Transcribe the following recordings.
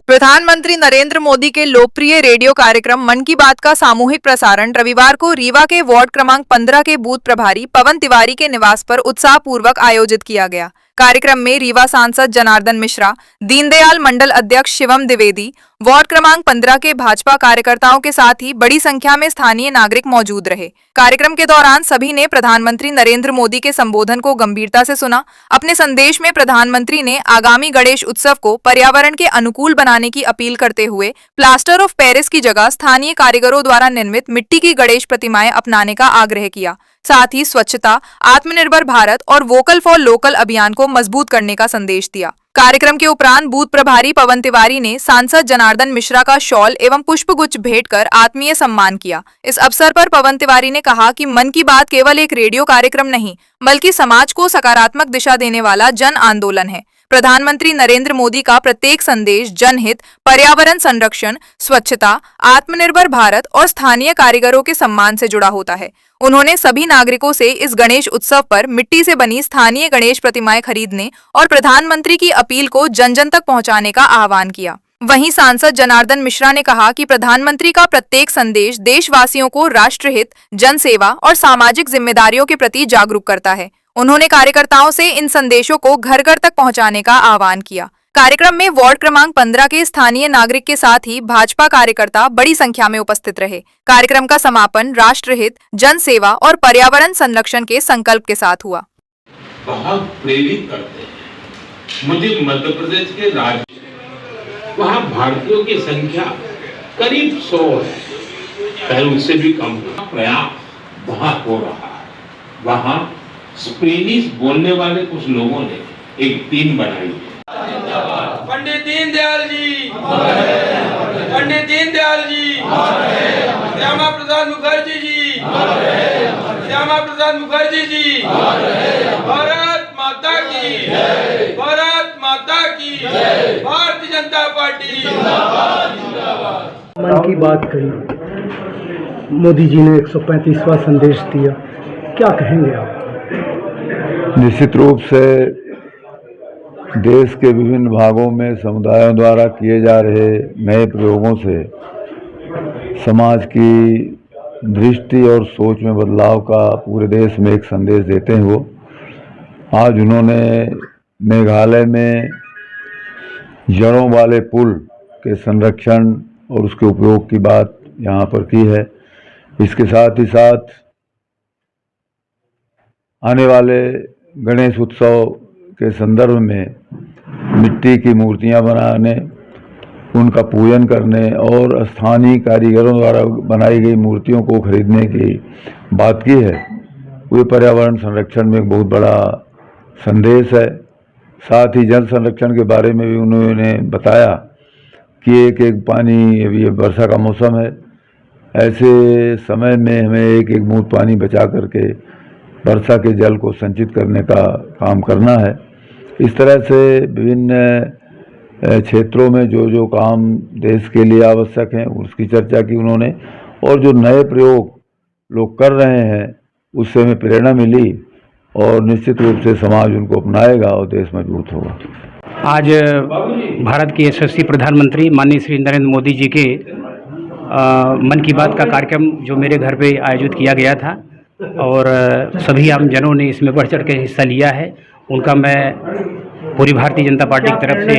प्रधानमंत्री नरेंद्र मोदी के लोकप्रिय रेडियो कार्यक्रम मन की बात का सामूहिक प्रसारण रविवार को रीवा के वार्ड क्रमांक 15 के बूथ प्रभारी पवन तिवारी के निवास पर उत्साहपूर्वक आयोजित किया गया। कार्यक्रम में रीवा सांसद जनार्दन मिश्रा, दीनदयाल मंडल अध्यक्ष शिवम द्विवेदी, वार्ड क्रमांक 15 के भाजपा कार्यकर्ताओं के साथ ही बड़ी संख्या में स्थानीय नागरिक मौजूद रहे। कार्यक्रम के दौरान सभी ने प्रधानमंत्री नरेंद्र मोदी के संबोधन को गंभीरता से सुना। अपने संदेश में प्रधानमंत्री ने आगामी गणेश उत्सव को पर्यावरण के अनुकूल बनाने की अपील करते हुए प्लास्टर ऑफ पेरिस की जगह स्थानीय कारीगरों द्वारा निर्मित मिट्टी की गणेश प्रतिमाएं अपनाने का आग्रह किया। साथ ही स्वच्छता, आत्मनिर्भर भारत और वोकल फॉर लोकल अभियान को मजबूत करने का संदेश दिया। कार्यक्रम के उपरांत बूथ प्रभारी पवन तिवारी ने सांसद जनार्दन मिश्रा का शॉल एवं पुष्पगुच्छ भेंट कर आत्मीय सम्मान किया। इस अवसर पर पवन तिवारी ने कहा कि मन की बात केवल एक रेडियो कार्यक्रम नहीं, बल्कि समाज को सकारात्मक दिशा देने वाला जन आंदोलन है। प्रधानमंत्री नरेंद्र मोदी का प्रत्येक संदेश जनहित, पर्यावरण संरक्षण, स्वच्छता, आत्मनिर्भर भारत और स्थानीय कारीगरों के सम्मान से जुड़ा होता है। उन्होंने सभी नागरिकों से इस गणेश उत्सव पर मिट्टी से बनी स्थानीय गणेश प्रतिमाएं खरीदने और प्रधानमंत्री की अपील को जन जन तक पहुंचाने का आह्वान किया। वहीं सांसद जनार्दन मिश्रा ने कहा कि प्रधानमंत्री का प्रत्येक संदेश देशवासियों को राष्ट्रहित, जनसेवा और सामाजिक जिम्मेदारियों के प्रति जागरूक करता है। उन्होंने कार्यकर्ताओं से इन संदेशों को घर घर तक पहुंचाने का आह्वान किया। कार्यक्रम में वार्ड क्रमांक 15 के स्थानीय नागरिक के साथ ही भाजपा कार्यकर्ता बड़ी संख्या में उपस्थित रहे। कार्यक्रम का समापन राष्ट्रहित, जनसेवा और पर्यावरण संरक्षण के संकल्प के साथ हुआ। बहुत प्रेरित करते हैं। मुझे मध्य प्रदेश के राज्य वहाँ भारतीयों की संख्या करीब 100 है, पहले उससे भी कम। प्रयास बहुत हो रहा है। वहाँ स्पेनिश बोलने वाले कुछ लोगों ने एक टीम बनाई है। पंडित दीनदयाल जी, पंडित दीनदयाल जी, श्यामा प्रसाद मुखर्जी जी, श्यामा प्रसाद मुखर्जी जी, भारत माता की, भारत माता की, भारतीय जनता पार्टी जिंदाबाद, जिंदाबाद। मन की बात कही, मोदी जी ने 135वां संदेश दिया, क्या कहेंगे आप? निश्चित रूप से देश के विभिन्न भागों में समुदायों द्वारा किए जा रहे नए प्रयोगों से समाज की दृष्टि और सोच में बदलाव का पूरे देश में एक संदेश देते हैं। वो आज उन्होंने मेघालय में जड़ों वाले पुल के संरक्षण और उसके उपयोग की बात यहाँ पर की है। इसके साथ ही साथ आने वाले गणेश उत्सव के संदर्भ में मिट्टी की मूर्तियां बनाने, उनका पूजन करने और स्थानीय कारीगरों द्वारा बनाई गई मूर्तियों को खरीदने की बात की है। वो पर्यावरण संरक्षण में एक बहुत बड़ा संदेश है। साथ ही जल संरक्षण के बारे में भी उन्होंने बताया कि एक एक पानी, अभी ये वर्षा का मौसम है, ऐसे समय में हमें एक एक बूंद पानी बचा करके वर्षा के जल को संचित करने का काम करना है। इस तरह से विभिन्न क्षेत्रों में जो जो काम देश के लिए आवश्यक हैं उसकी चर्चा की उन्होंने, और जो नए प्रयोग लोग कर रहे हैं उससे हमें प्रेरणा मिली और निश्चित रूप से समाज उनको अपनाएगा और देश मजबूत होगा। आज भारत के यशस्वी प्रधानमंत्री माननीय श्री नरेंद्र मोदी जी के मन की बात का कार्यक्रम जो मेरे घर पे आयोजित किया गया था और सभी आम जनों ने इसमें बढ़ चढ़ के हिस्सा लिया है, उनका मैं पूरी भारतीय जनता पार्टी की तरफ से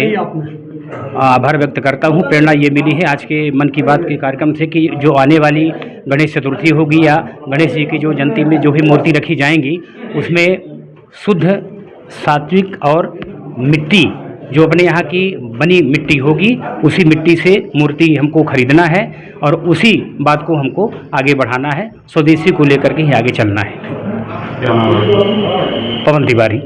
आभार व्यक्त करता हूँ। प्रेरणा ये मिली है आज के मन की बात के कार्यक्रम से कि जो आने वाली गणेश चतुर्थी होगी या गणेश जी की जो जयंती में जो भी मूर्ति रखी जाएंगी उसमें शुद्ध, सात्विक और मिट्टी जो अपने यहाँ की बनी मिट्टी होगी उसी मिट्टी से मूर्ति हमको खरीदना है और उसी बात को हमको आगे बढ़ाना है। स्वदेशी को लेकर के ही आगे चलना है। पवन तिवारी।